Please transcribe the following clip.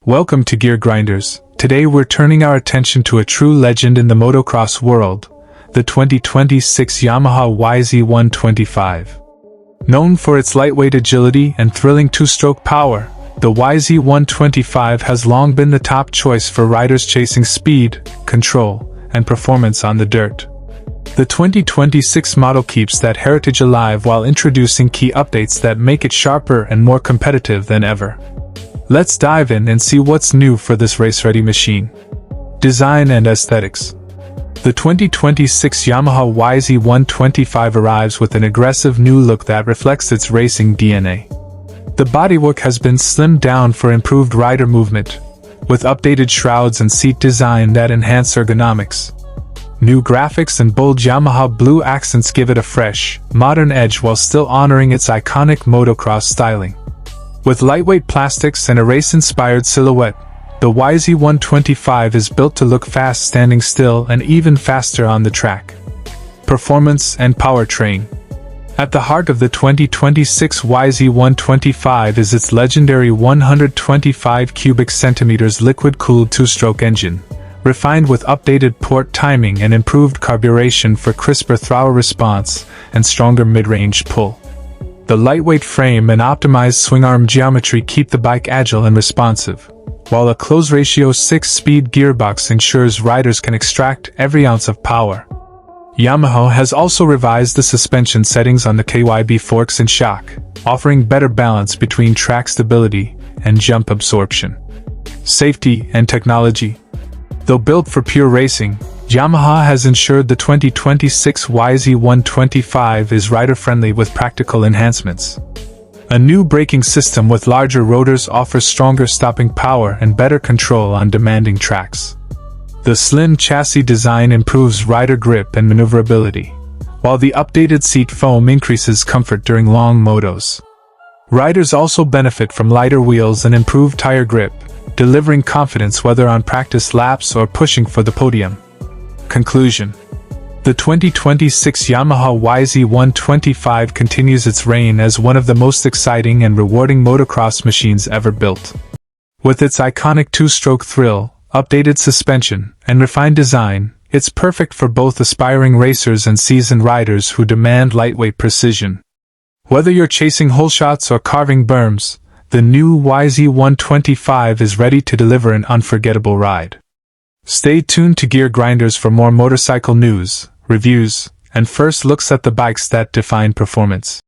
Welcome to Gear Grinders. Today we're turning our attention to a true legend in the motocross world, the 2026 Yamaha YZ125. Known for its lightweight agility and thrilling two-stroke power, the YZ125 has long been the top choice for riders chasing speed, control, and performance on the dirt. The 2026 model keeps that heritage alive while introducing key updates that make it sharper and more competitive than ever. Let's dive in and see what's new for this race-ready machine. Design and aesthetics. The 2026 Yamaha YZ125 arrives with an aggressive new look that reflects its racing DNA. The bodywork has been slimmed down for improved rider movement, with updated shrouds and seat design that enhance ergonomics. New graphics and bold Yamaha blue accents give it a fresh, modern edge while still honoring its iconic motocross styling. With lightweight plastics and a race-inspired silhouette, the YZ125 is built to look fast standing still and even faster on the track. Performance and powertrain. At the heart of the 2026 YZ125 is its legendary 125 cubic centimeters liquid-cooled two-stroke engine, refined with updated port timing and improved carburation for crisper throttle response and stronger mid-range pull. The lightweight frame and optimized swing arm geometry keep the bike agile and responsive, while a close-ratio 6-speed gearbox ensures riders can extract every ounce of power. Yamaha has also revised the suspension settings on the KYB forks and shock, offering better balance between track stability and jump absorption. Safety and technology. Though built for pure racing, Yamaha has ensured the 2026 YZ125 is rider-friendly with practical enhancements. A new braking system with larger rotors offers stronger stopping power and better control on demanding tracks. The slim chassis design improves rider grip and maneuverability, while the updated seat foam increases comfort during long motos. Riders also benefit from lighter wheels and improved tire grip, delivering confidence whether on practice laps or pushing for the podium. Conclusion. The 2026 Yamaha YZ125 continues its reign as one of the most exciting and rewarding motocross machines ever built. With its iconic two-stroke thrill, updated suspension, and refined design, it's perfect for both aspiring racers and seasoned riders who demand lightweight precision. Whether you're chasing hole shots or carving berms, the new YZ125 is ready to deliver an unforgettable ride. Stay tuned to Gear Grinders for more motorcycle news, reviews, and first looks at the bikes that define performance.